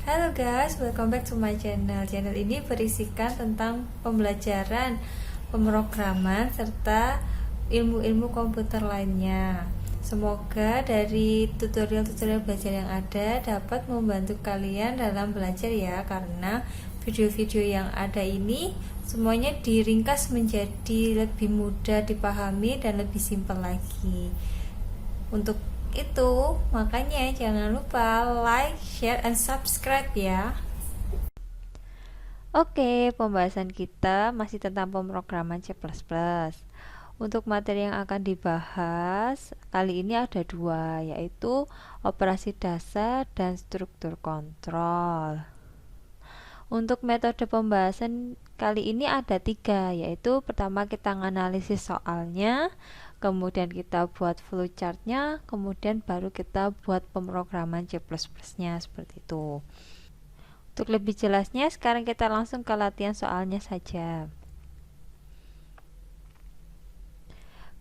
Halo guys, welcome back to my channel. Channel ini berisikan tentang pembelajaran pemrograman serta ilmu-ilmu komputer lainnya. Semoga dari tutorial-tutorial belajar yang ada dapat membantu kalian dalam belajar ya, karena video-video yang ada ini semuanya diringkas menjadi lebih mudah dipahami dan lebih simpel lagi. Untuk itu, makanya jangan lupa like, share, and subscribe ya. Oke, pembahasan kita masih tentang pemrograman C++. Untuk materi yang akan dibahas kali ini ada dua, yaitu operasi dasar dan struktur kontrol. Untuk metode pembahasan kali ini ada tiga, yaitu pertama kita menganalisis soalnya, kemudian kita buat flowchartnya, kemudian baru kita buat pemrograman C++ nya seperti itu. Untuk lebih jelasnya sekarang kita langsung ke latihan soalnya saja.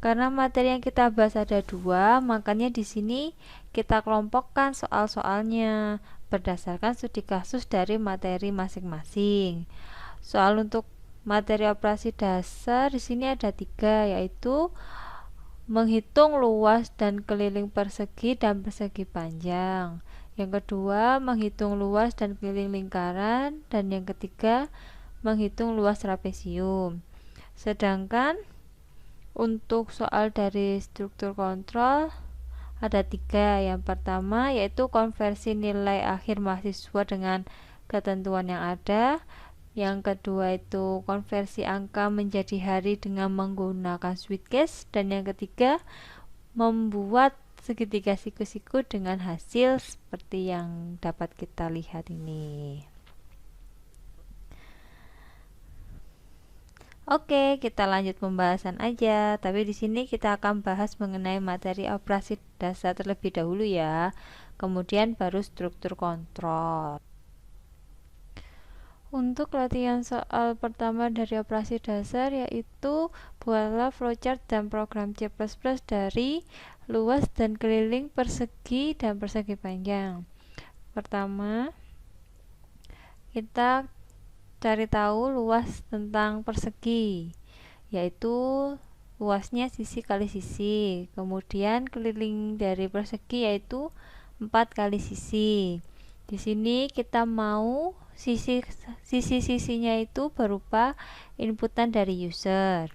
Karena materi yang kita bahas ada dua, makanya di sini kita kelompokkan soal-soalnya berdasarkan studi kasus dari materi masing-masing. Soal untuk materi operasi dasar di sini ada tiga, yaitu menghitung luas dan keliling persegi dan persegi panjang. Yang kedua, menghitung luas dan keliling lingkaran, dan yang ketiga, menghitung luas trapesium. Sedangkan untuk soal dari struktur kontrol ada tiga. Yang pertama yaitu konversi nilai akhir mahasiswa dengan ketentuan yang ada. Yang kedua itu konversi angka menjadi hari dengan menggunakan switch case. Dan yang ketiga membuat segitiga siku-siku dengan hasil seperti yang dapat kita lihat ini. Oke, kita lanjut pembahasan aja. Tapi di sini kita akan bahas mengenai materi operasi dasar terlebih dahulu ya. Kemudian baru struktur kontrol. Untuk latihan soal pertama dari operasi dasar yaitu buatlah flowchart dan program C++ dari luas dan keliling persegi dan persegi panjang. Pertama, kita cari tahu luas tentang persegi, yaitu luasnya sisi kali sisi. Kemudian keliling dari persegi yaitu 4 kali sisi. Di sini kita mau sisi-sisinya itu berupa inputan dari user.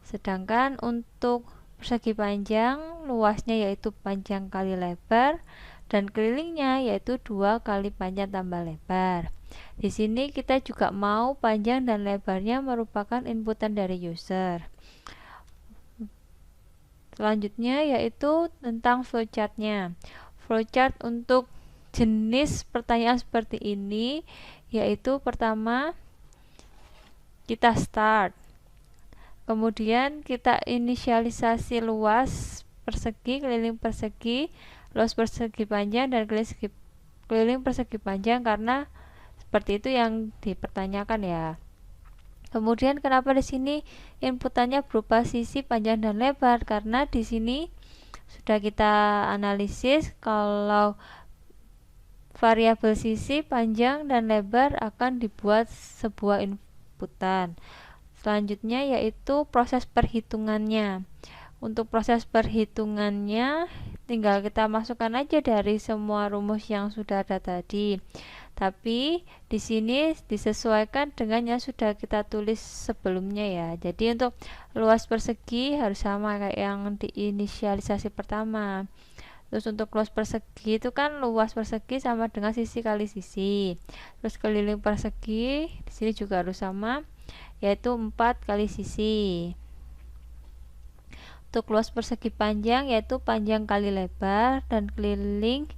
Sedangkan untuk persegi panjang, luasnya yaitu panjang kali lebar, dan kelilingnya yaitu 2 kali panjang tambah lebar. Di sini kita juga mau panjang dan lebarnya merupakan inputan dari user. Selanjutnya yaitu tentang flowchartnya. Flowchart untuk jenis pertanyaan seperti ini yaitu pertama kita start, kemudian kita inisialisasi luas persegi, keliling persegi, luas persegi panjang, dan keliling persegi panjang, karena seperti itu yang dipertanyakan ya. Kemudian kenapa di sini inputannya berupa sisi panjang dan lebar? Karena di sini sudah kita analisis kalau variabel sisi panjang dan lebar akan dibuat sebuah inputan. Selanjutnya yaitu proses perhitungannya. Untuk proses perhitungannya tinggal kita masukkan aja dari semua rumus yang sudah ada tadi. Tapi di sini disesuaikan dengan yang sudah kita tulis sebelumnya ya. Jadi untuk luas persegi harus sama kayak yang diinisialisasi pertama. Terus untuk luas persegi itu kan luas persegi sama dengan sisi kali sisi. Terus keliling persegi di sini juga harus sama, yaitu 4 kali sisi. Untuk luas persegi panjang yaitu panjang kali lebar, dan keliling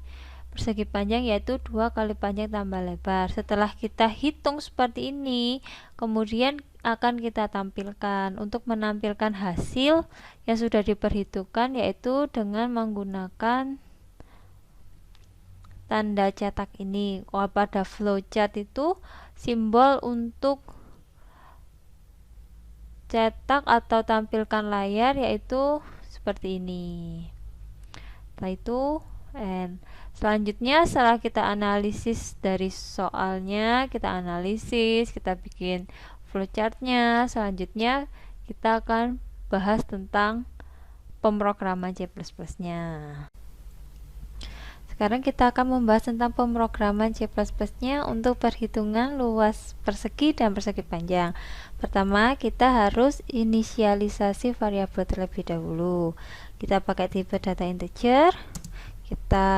persegi panjang yaitu 2 kali panjang tambah lebar. Setelah kita hitung seperti ini, kemudian akan kita tampilkan. Untuk menampilkan hasil yang sudah diperhitungkan yaitu dengan menggunakan tanda cetak ini. Pada flowchart itu simbol untuk cetak atau tampilkan layar yaitu seperti ini. Setelah itu N. Selanjutnya setelah kita analisis dari soalnya, kita analisis, kita bikin flowchartnya, selanjutnya kita akan bahas tentang pemrograman C++ nya. Sekarang kita akan membahas tentang pemrograman C++ nya untuk perhitungan luas persegi dan persegi panjang. Pertama, kita harus inisialisasi variabel terlebih dahulu. Kita pakai tipe data integer. Kita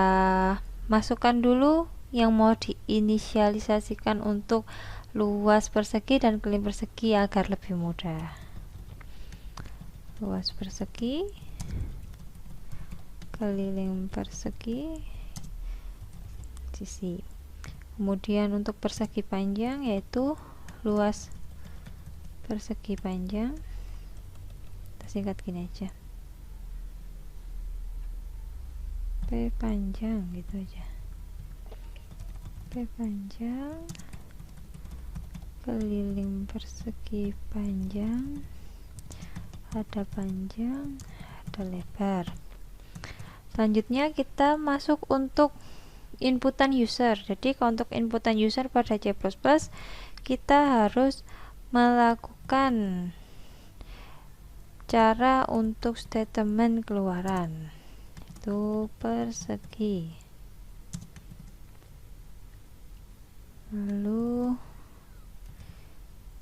masukkan dulu yang mau diinisialisasikan untuk luas persegi dan keliling persegi agar lebih mudah. Luas persegi, keliling persegi, sisi. Kemudian untuk persegi panjang yaitu luas persegi panjang, kita singkat gini aja, P panjang, gitu aja. P panjang, keliling persegi panjang, ada panjang, ada lebar. Selanjutnya kita masuk untuk inputan user. Jadi kalau untuk inputan user pada C++, kita harus melakukan cara untuk statement keluaran, itu persegi, lalu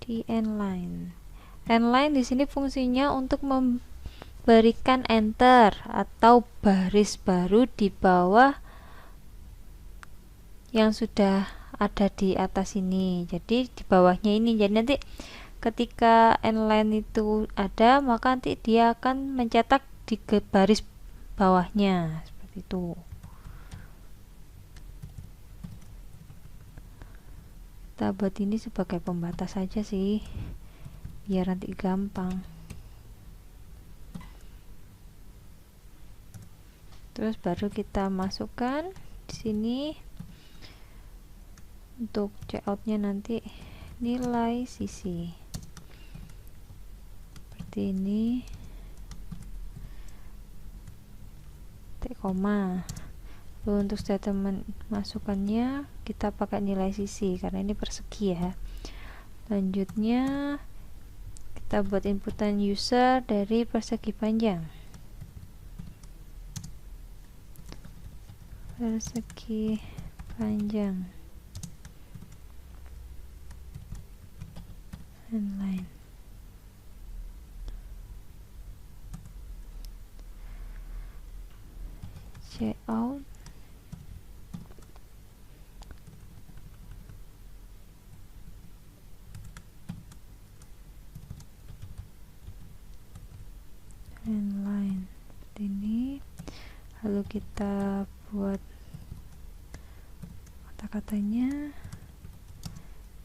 di endline. Endline di sini fungsinya untuk memberikan enter atau baris baru di bawah yang sudah ada di atas ini. Jadi di bawahnya ini. Jadi nanti ketika endline itu ada, maka nanti dia akan mencetak di baris bawahnya seperti itu. Kita buat ini sebagai pembatas saja sih, biar nanti gampang. Terus baru kita masukkan di sini untuk coutnya nanti nilai sisi seperti ini, titik koma. Lalu untuk statement masukannya kita pakai nilai sisi karena ini persegi ya. Selanjutnya kita buat inputan user dari persegi panjang, persegi panjang endline. Cout endline seperti ini. Lalu kita buat kata-katanya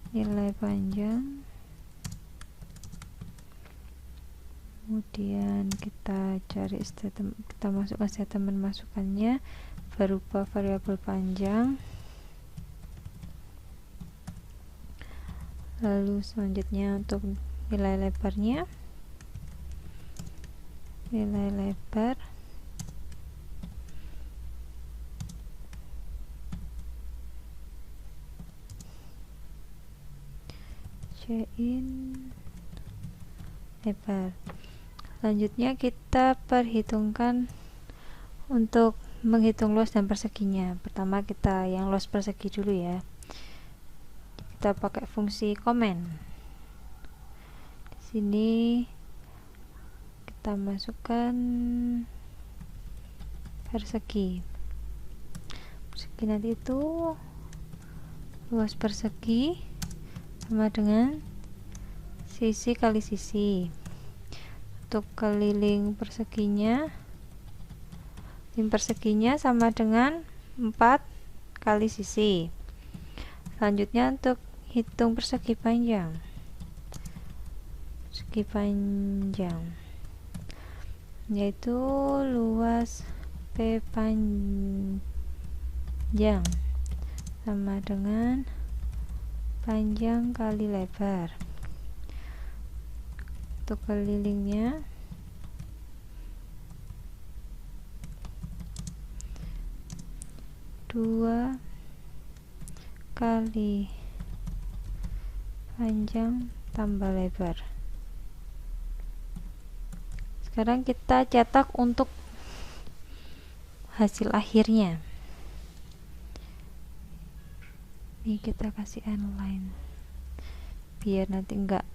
nilai panjang, kemudian kita cari statement, kita masukkan statement masukannya berupa variabel panjang. Lalu selanjutnya untuk nilai lebarnya, nilai lebar in lebar. Selanjutnya kita perhitungkan untuk menghitung luas dan perseginya. Pertama kita yang luas persegi dulu ya. Kita pakai fungsi comment. Di sini kita masukkan persegi. Persegi nanti itu luas persegi sama dengan sisi kali sisi. Untuk keliling perseginya, sama dengan 4 kali sisi. Selanjutnya untuk hitung persegi panjang, yaitu luas P panjang sama dengan panjang kali lebar. Untuk kelilingnya 2 kali panjang tambah lebar. Sekarang kita cetak untuk hasil akhirnya. Ini kita kasih endline biar nanti enggak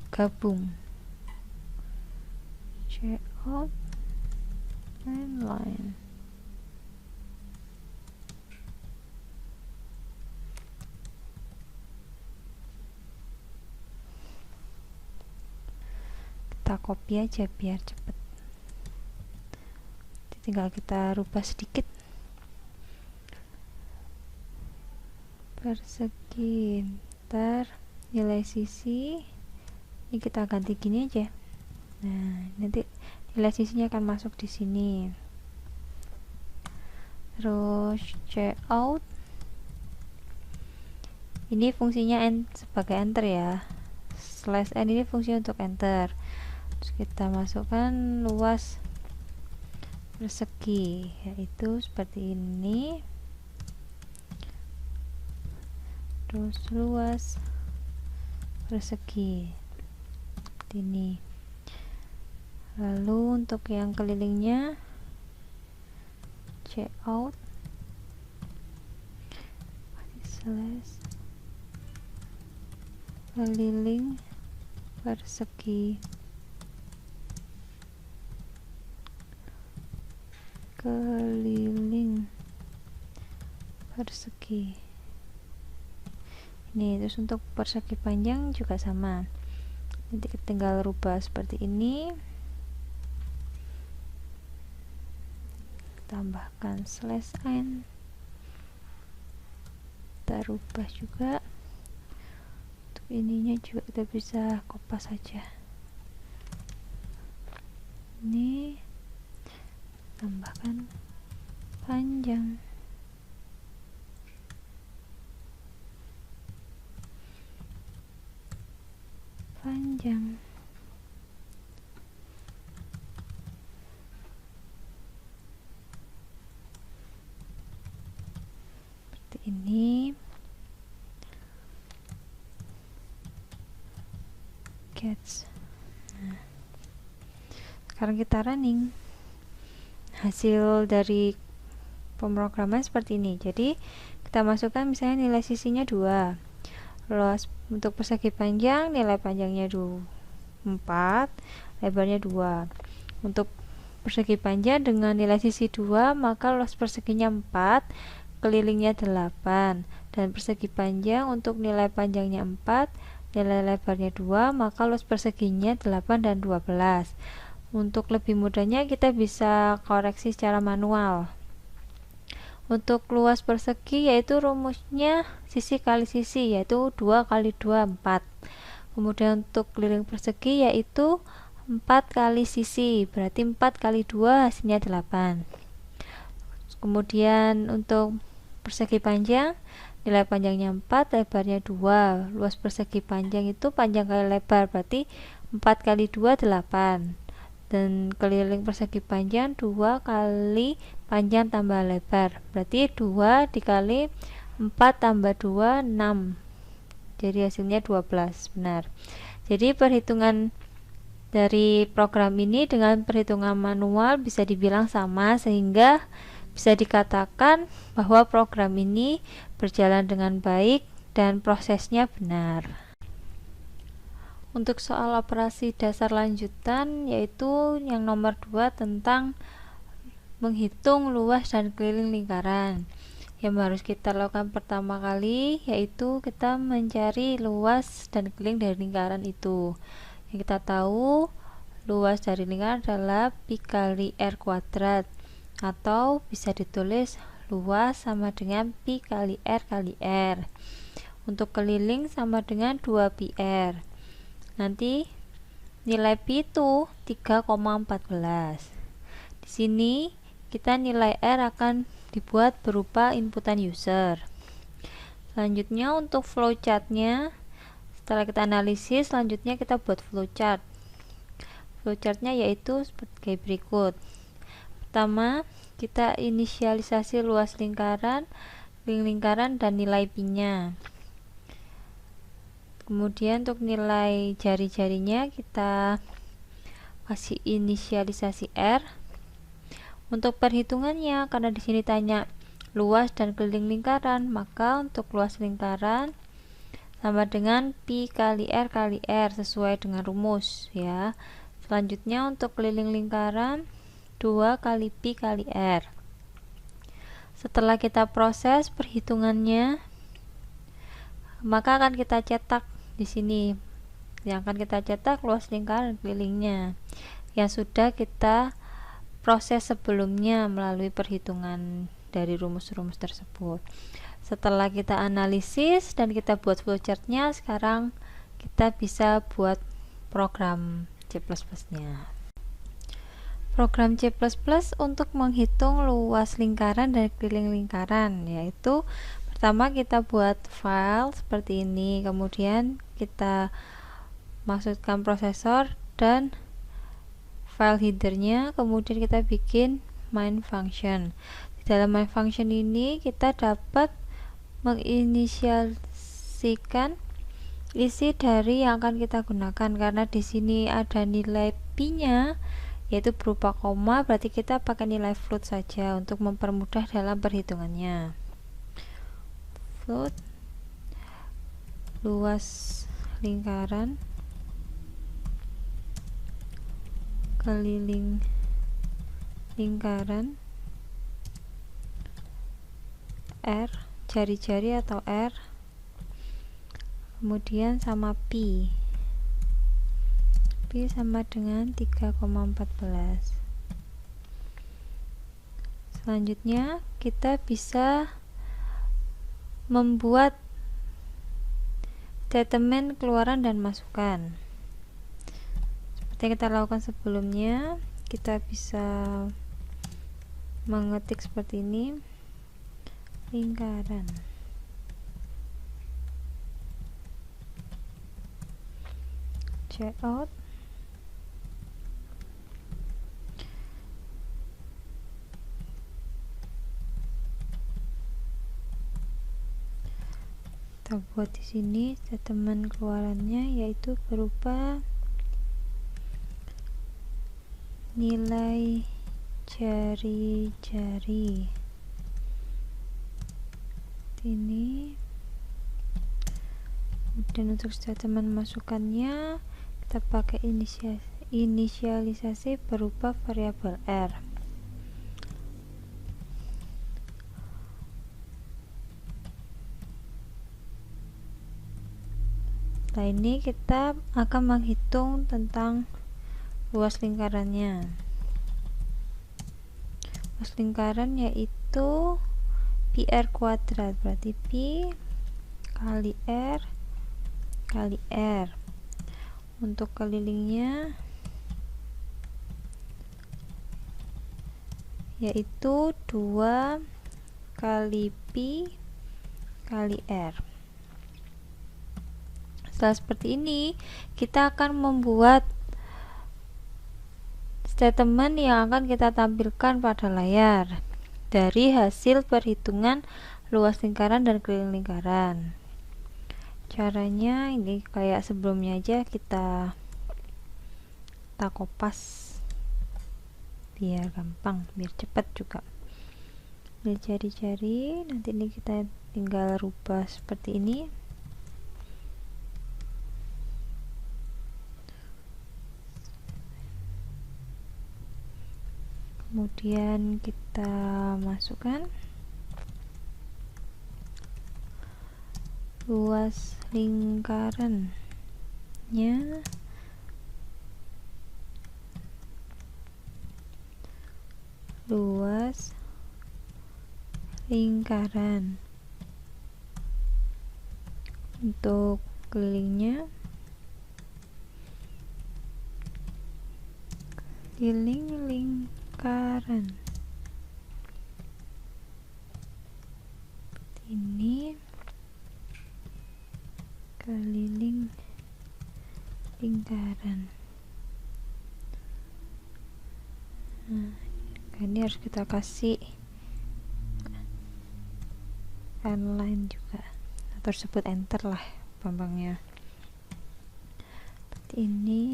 gabung. Checkout endline. Kita copy aja biar cepet. Tinggal kita rubah sedikit. Persegi, ntar nilai sisi ini kita ganti gini aja. Nah, nanti nilai sisinya akan masuk di sini. Terus checkout ini fungsinya sebagai enter ya. /n ini fungsi untuk enter. Terus kita masukkan luas persegi, yaitu seperti ini. Terus luas persegi seperti ini. Lalu untuk yang kelilingnya checkout slash keliling persegi ini. Terus untuk persegi panjang juga sama, nanti kita tinggal rubah seperti ini, tambahkan /n, kita rubah juga. Untuk ininya juga kita bisa kopas saja, ini tambahkan panjang. Seperti ini. Nah, sekarang kita running. Hasil dari pemrograman seperti ini. Jadi kita masukkan misalnya nilai sisinya 2, luas untuk persegi panjang nilai panjangnya 4, lebarnya 2. Untuk persegi panjang dengan nilai sisi 2, maka luas perseginya 4, kelilingnya 8. Dan persegi panjang untuk nilai panjangnya 4, nilai lebarnya 2, maka luas perseginya 8 dan 12. Untuk lebih mudahnya kita bisa koreksi secara manual. Untuk luas persegi yaitu rumusnya sisi kali sisi, yaitu 2 kali 2 4. Kemudian untuk keliling persegi yaitu 4 kali sisi, berarti 4 kali 2 hasilnya 8. Kemudian untuk persegi panjang, nilai panjangnya 4, lebarnya 2. Luas persegi panjang itu panjang kali lebar, berarti 4 kali 2 8. Dan keliling persegi panjang 2 kali panjang tambah lebar, berarti 2 dikali 4 tambah 2 6, jadi hasilnya 12. Benar. Jadi perhitungan dari program ini dengan perhitungan manual bisa dibilang sama, sehingga bisa dikatakan bahwa program ini berjalan dengan baik dan prosesnya benar. Untuk soal operasi dasar lanjutan, yaitu yang nomor 2 tentang menghitung luas dan keliling lingkaran. Yang harus kita lakukan pertama kali yaitu kita mencari luas dan keliling dari lingkaran itu. Yang kita tahu luas dari lingkaran adalah pi kali r kuadrat, atau bisa ditulis luas sama dengan pi kali r. Untuk keliling sama dengan 2 pi r. Nanti nilai pi itu 3,14. Di sini kita nilai r akan dibuat berupa inputan user. Selanjutnya untuk flowchartnya, setelah kita analisis, selanjutnya kita buat flowchart. Flowchartnya yaitu sebagai berikut. Pertama, kita inisialisasi luas lingkaran, lingkaran dan nilai pi-nya. Kemudian untuk nilai jari-jarinya kita kasih inisialisasi R. Untuk perhitungannya, karena di sini tanya luas dan keliling lingkaran, maka untuk luas lingkaran sama dengan pi kali R sesuai dengan rumus ya. Selanjutnya untuk keliling lingkaran 2 kali pi kali R. Setelah kita proses perhitungannya, maka akan kita cetak di sini. Yang akan kita cetak luas lingkaran kelilingnya yang sudah kita proses sebelumnya melalui perhitungan dari rumus-rumus tersebut. Setelah kita analisis dan kita buat flowchartnya, sekarang kita bisa buat program C++ nya. Program C++ untuk menghitung luas lingkaran dan keliling lingkaran, yaitu pertama kita buat file seperti ini, kemudian kita masukkan prosesor dan file headernya, kemudian kita bikin main function. Di dalam main function ini kita dapat menginisialkan isi dari yang akan kita gunakan. Karena di sini ada nilai pi-nya yaitu berupa koma, berarti kita pakai nilai float saja untuk mempermudah dalam perhitungannya. Float luas lingkaran keliling lingkaran R, jari-jari atau R, kemudian sama pi sama dengan 3,14. Selanjutnya kita bisa membuat statement keluaran dan masukan seperti yang kita lakukan sebelumnya. Kita bisa mengetik seperti ini, lingkaran cout kita buat di sini statement keluarannya yaitu berupa nilai jari-jari ini. Kemudian untuk statement masukannya kita pakai inisialisasi berupa variabel R. Setelah ini kita akan menghitung tentang luas lingkarannya. Luas lingkaran yaitu pi R kuadrat, berarti pi kali R kali R. Untuk kelilingnya yaitu 2 kali pi kali R. Setelah seperti ini, kita akan membuat statement yang akan kita tampilkan pada layar dari hasil perhitungan luas lingkaran dan keliling lingkaran. Caranya ini kayak sebelumnya aja, kita kopas biar gampang, biar cepat juga. Ambil jari-jari, nanti ini kita tinggal rubah seperti ini. Kemudian kita masukkan luas lingkarannya, luas lingkaran. Untuk kelilingnya keliling lingkaran ini, keliling lingkaran. Nah, ini harus kita kasih line juga, atau sebut enter lah gampangnya. Seperti ini.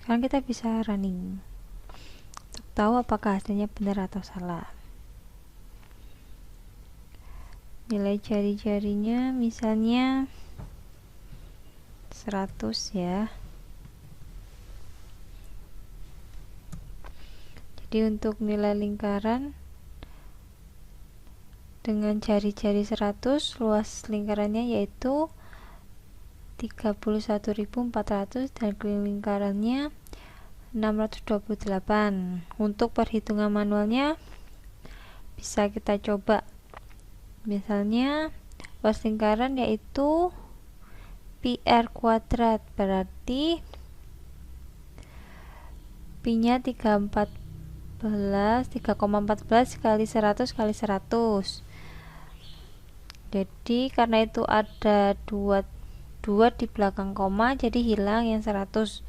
Sekarang kita bisa running untuk tahu apakah hasilnya benar atau salah. Nilai jari-jarinya misalnya 100 ya. Jadi untuk nilai lingkaran dengan jari-jari 100, luas lingkarannya yaitu 31.400 dan keliling lingkarannya 628. Untuk perhitungan manualnya bisa kita coba. Misalnya luas lingkaran yaitu PR kuadrat, berarti Pi-nya 3,14 kali 100 kali 100. Jadi karena itu ada dua di belakang koma, jadi hilang yang 100,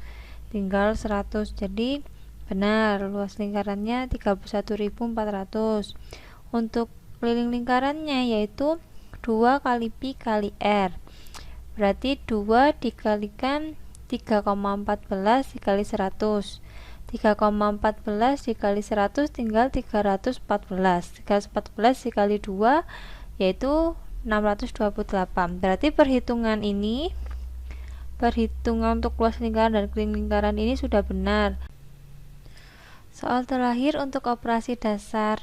tinggal 100. Jadi benar luas lingkarannya 31.400. Untuk keliling lingkarannya yaitu 2 kali Pi kali R, berarti 2 dikalikan 3,14 dikali 100. 3,14 dikali 100 tinggal 314. 314 dikali 2 yaitu 628. Berarti perhitungan untuk luas lingkaran dan keliling lingkaran ini sudah benar. Soal terakhir untuk operasi dasar,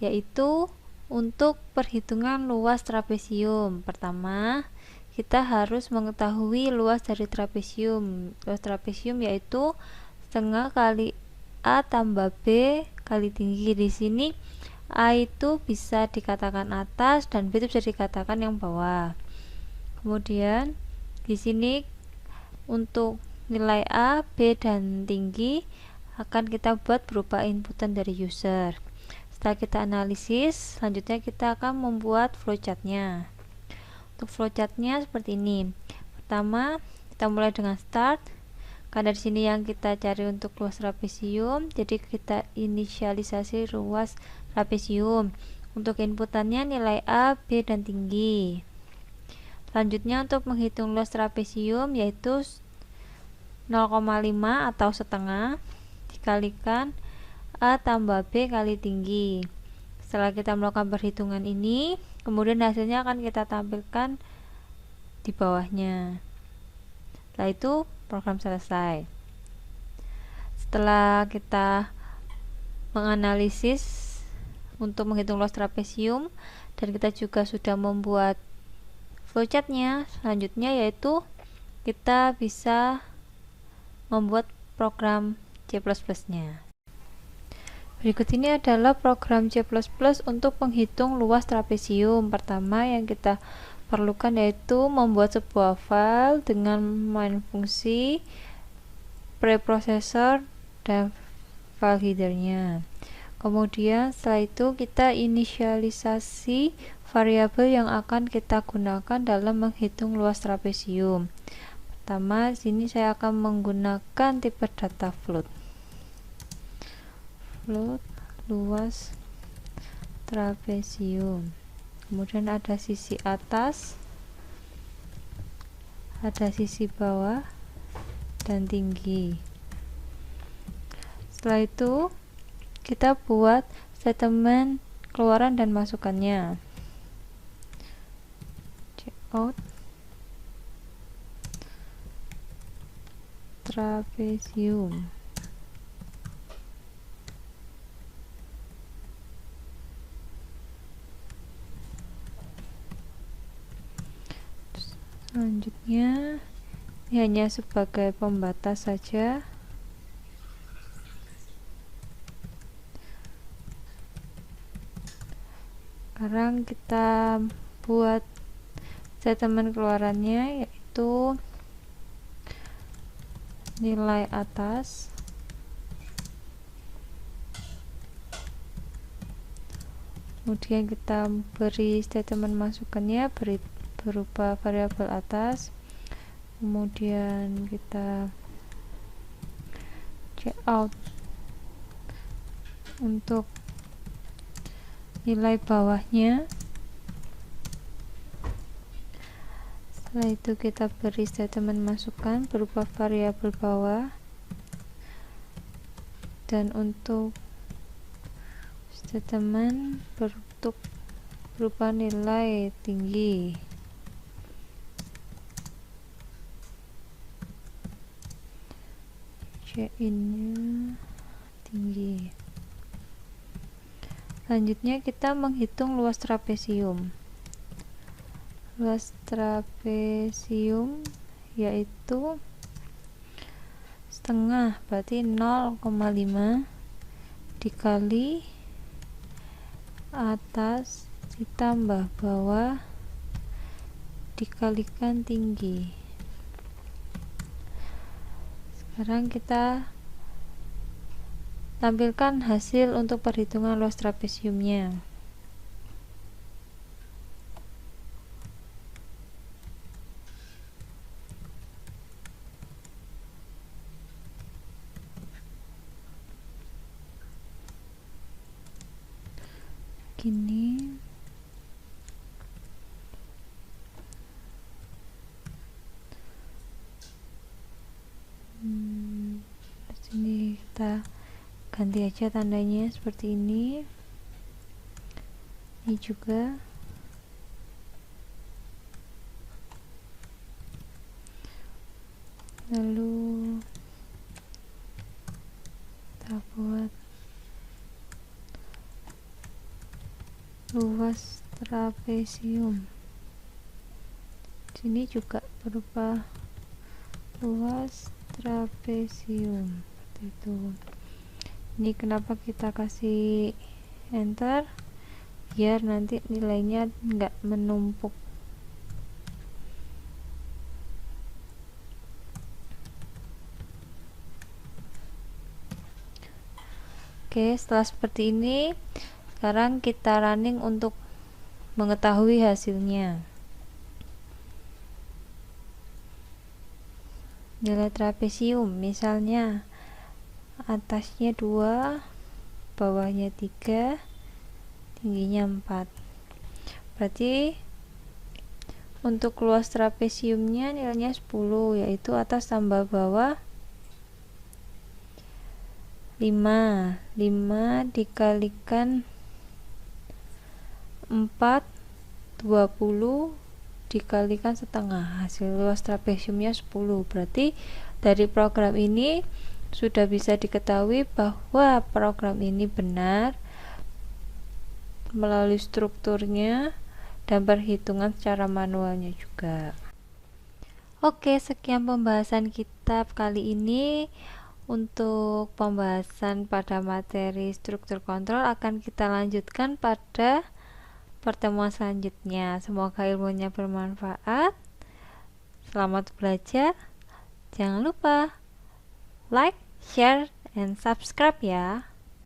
yaitu untuk perhitungan luas trapesium. Pertama, kita harus mengetahui luas dari trapesium. Luas trapesium yaitu setengah kali A tambah B kali tinggi. Di sini A itu bisa dikatakan atas dan B itu bisa dikatakan yang bawah. Kemudian di sini untuk nilai A, B dan tinggi akan kita buat berupa inputan dari user. Setelah kita analisis, selanjutnya kita akan membuat flowchartnya. Untuk flowchartnya seperti ini. Pertama, kita mulai dengan start. Karena di sini yang kita cari untuk luas trapesium, jadi kita inisialisasi luas trapesium. Untuk inputannya nilai A, B dan tinggi. Selanjutnya untuk menghitung luas trapesium yaitu 0,5 atau setengah dikalikan A tambah B kali tinggi. Setelah kita melakukan perhitungan ini, kemudian hasilnya akan kita tampilkan di bawahnya. Setelah itu program selesai. Setelah kita menganalisis untuk menghitung luas trapesium dan kita juga sudah membuat flowchartnya, selanjutnya yaitu kita bisa membuat program C++ nya. Berikut ini adalah program C++ untuk menghitung luas trapesium. Pertama yang kita perlukan yaitu membuat sebuah file dengan main fungsi, preprocessor, dan file headernya. Kemudian setelah itu kita inisialisasi variabel yang akan kita gunakan dalam menghitung luas trapesium. Pertama, sini saya akan menggunakan tipe data float luas trapesium. Kemudian ada sisi atas, ada sisi bawah, dan tinggi. Setelah itu kita buat statement keluaran dan masukannya. Checkout trapesium. Selanjutnya ini hanya sebagai pembatas saja. Sekarang kita buat statement keluarannya yaitu nilai atas kemudian kita beri statement masukannya berupa variabel atas, kemudian kita cout untuk nilai bawahnya. Setelah itu kita beri statement masukan berupa variabel bawah, dan untuk statement berupa nilai tinggi. Check-in-nya tinggi. Selanjutnya kita menghitung luas trapesium. Luas trapesium yaitu setengah, berarti 0,5 dikali atas ditambah bawah dikalikan tinggi. Sekarang kita tampilkan hasil untuk perhitungan luas trapesiumnya. Gini. Sini kita ganti aja tandanya seperti ini. Ini juga. Lalu kita buat luas trapesium. Sini juga berupa luas trapesium. Itu. Ini kenapa kita kasih enter, biar nanti nilainya nggak menumpuk. Oke, setelah seperti ini, sekarang kita running untuk mengetahui hasilnya. Nilai trapesium misalnya atasnya 2, bawahnya 3, tingginya 4. Berarti untuk luas trapesiumnya nilainya 10, yaitu atas tambah bawah 5 dikalikan 4, 20 dikalikan setengah, hasil luas trapesiumnya 10. Berarti dari program ini sudah bisa diketahui bahwa program ini benar melalui strukturnya dan perhitungan secara manualnya juga. Oke, sekian pembahasan kita kali ini. Untuk pembahasan pada materi struktur kontrol akan kita lanjutkan pada pertemuan selanjutnya. Semoga ilmunya bermanfaat. Selamat belajar. Jangan lupa like, share, and subscribe ya.